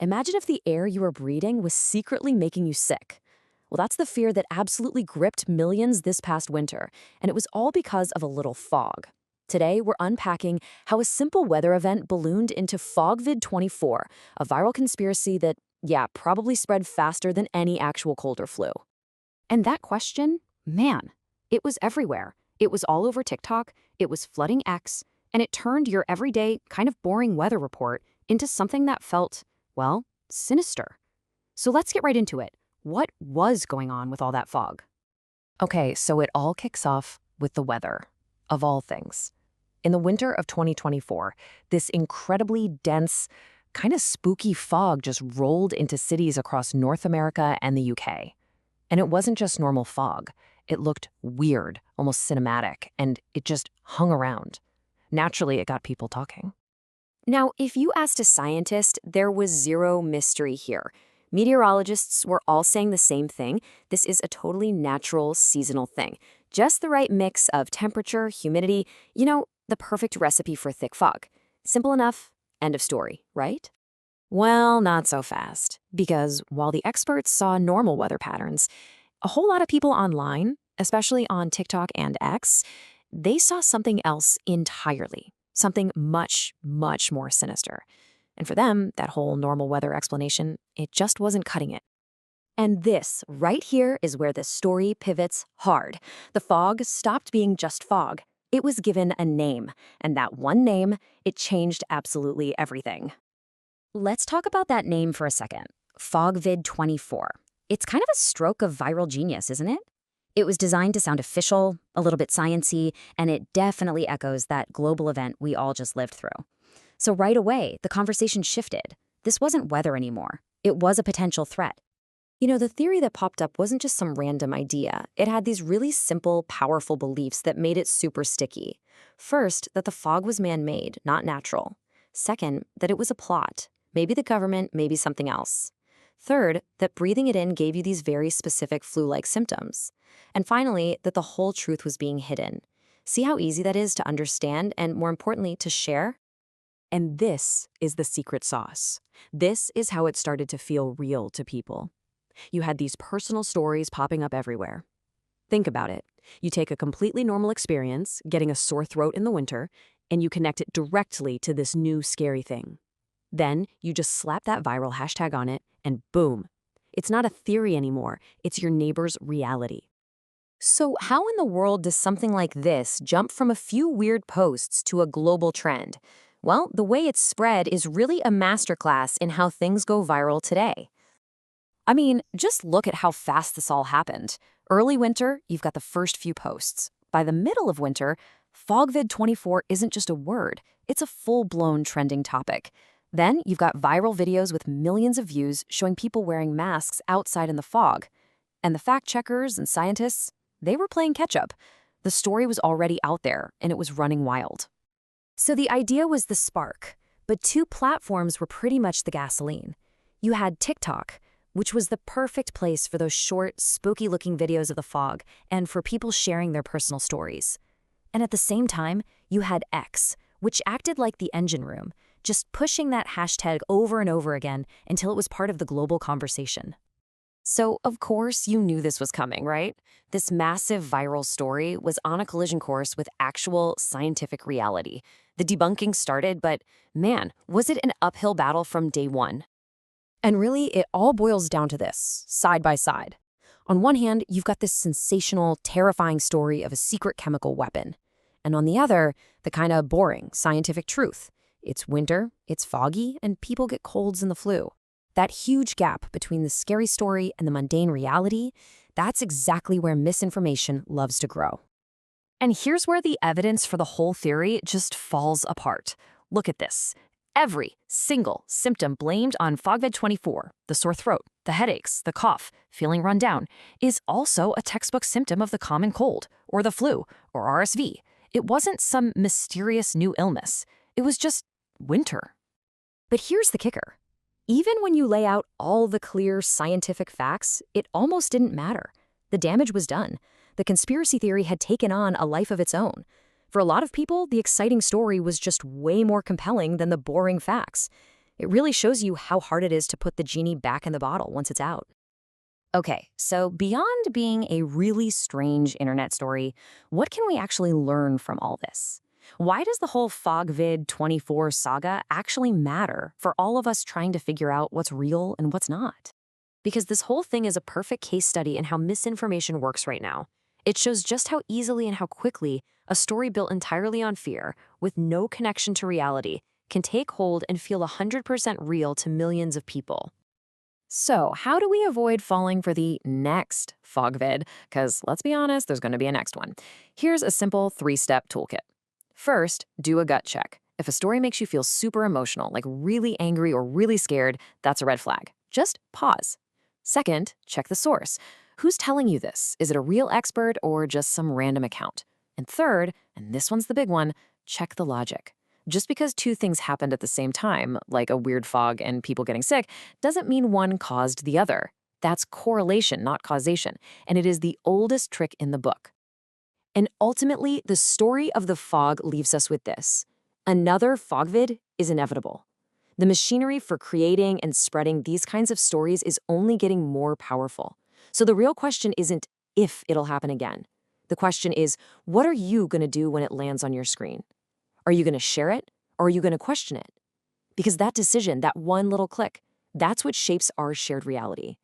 Imagine if the air you were breathing was secretly making you sick. Well, that's the fear that absolutely gripped millions this past winter, and it was all because of a little fog. Today, we're unpacking how a simple weather event ballooned into Fogvid 24, a viral conspiracy that, yeah, probably spread faster than any actual cold or flu. And that question, man, it was everywhere. It was all over TikTok, it was flooding X, and it turned your everyday, kind of boring weather report into something that felt, well, sinister. So let's get right into it. What was going on with all that fog? Okay, so it all kicks off with the weather, of all things. In the winter of 2024, this incredibly dense, kind of spooky fog just rolled into cities across North America and the UK. And it wasn't just normal fog. It looked weird, almost cinematic, and it just hung around. Naturally, it got people talking. Now, if you asked a scientist, there was zero mystery here. Meteorologists were all saying the same thing. This is a totally natural, seasonal thing. Just the right mix of temperature, humidity, the perfect recipe for thick fog. Simple enough, end of story, right? Well, not so fast. Because while the experts saw normal weather patterns, a whole lot of people online, especially on TikTok and X, they saw something else entirely. Something much, much more sinister. And for them, that whole normal weather explanation, it just wasn't cutting it. And this, right here, is where this story pivots hard. The fog stopped being just fog. It was given a name. And that one name, it changed absolutely everything. Let's talk about that name for a second. Fogvid 24. It's kind of a stroke of viral genius, isn't it? It was designed to sound official, a little bit sciencey, and it definitely echoes that global event we all just lived through. So right away, the conversation shifted. This wasn't weather anymore. It was a potential threat. The theory that popped up wasn't just some random idea. It had these really simple, powerful beliefs that made it super sticky. First, that the fog was man-made, not natural. Second, that it was a plot. Maybe the government, maybe something else. Third, that breathing it in gave you these very specific flu-like symptoms. And finally, that the whole truth was being hidden. See how easy that is to understand and, more importantly, to share? And this is the secret sauce. This is how it started to feel real to people. You had these personal stories popping up everywhere. Think about it. You take a completely normal experience, getting a sore throat in the winter, and you connect it directly to this new scary thing. Then you just slap that viral hashtag on it, and boom. It's not a theory anymore. It's your neighbor's reality. So how in the world does something like this jump from a few weird posts to a global trend? Well, the way it's spread is really a masterclass in how things go viral today. I mean, just look at how fast this all happened. Early winter, you've got the first few posts. By the middle of winter, Fogvid 24 isn't just a word. It's a full-blown trending topic. Then you've got viral videos with millions of views showing people wearing masks outside in the fog. And the fact-checkers and scientists, they were playing catch-up. The story was already out there, and it was running wild. So the idea was the spark, but two platforms were pretty much the gasoline. You had TikTok, which was the perfect place for those short, spooky-looking videos of the fog and for people sharing their personal stories. And at the same time, you had X, which acted like the engine room, just pushing that hashtag over and over again until it was part of the global conversation. So, of course, you knew this was coming, right? This massive viral story was on a collision course with actual scientific reality. The debunking started, but man, was it an uphill battle from day one. And really, it all boils down to this, side by side. On one hand, you've got this sensational, terrifying story of a secret chemical weapon. And on the other, the kind of boring, scientific truth. It's winter, it's foggy, and people get colds and the flu. That huge gap between the scary story and the mundane reality, that's exactly where misinformation loves to grow. And here's where the evidence for the whole theory just falls apart. Look at this. Every single symptom blamed on Fogvid 24, the sore throat, the headaches, the cough, feeling run down, is also a textbook symptom of the common cold, or the flu, or RSV. It wasn't some mysterious new illness. It was just winter. But here's the kicker. Even when you lay out all the clear scientific facts, it almost didn't matter. The damage was done. The conspiracy theory had taken on a life of its own. For a lot of people, the exciting story was just way more compelling than the boring facts. It really shows you how hard it is to put the genie back in the bottle once it's out. Okay, so beyond being a really strange internet story, what can we actually learn from all this? Why does the whole Fogvid 24 saga actually matter for all of us trying to figure out what's real and what's not? Because this whole thing is a perfect case study in how misinformation works right now. It shows just how easily and how quickly a story built entirely on fear, with no connection to reality, can take hold and feel 100% real to millions of people. So, how do we avoid falling for the next Fogvid? Because let's be honest, there's going to be a next one. Here's a simple 3-step toolkit. First, do a gut check. If a story makes you feel super emotional, like really angry or really scared, that's a red flag. Just pause. Second, check the source. Who's telling you this? Is it a real expert or just some random account? And third, and this one's the big one, check the logic. Just because two things happened at the same time, like a weird fog and people getting sick, doesn't mean one caused the other. That's correlation, not causation, and it is the oldest trick in the book. And ultimately, the story of the fog leaves us with this. Another Fogvid is inevitable. The machinery for creating and spreading these kinds of stories is only getting more powerful. So the real question isn't if it'll happen again. The question is, what are you going to do when it lands on your screen? Are you going to share it, or are you going to question it? Because that decision, that one little click, that's what shapes our shared reality.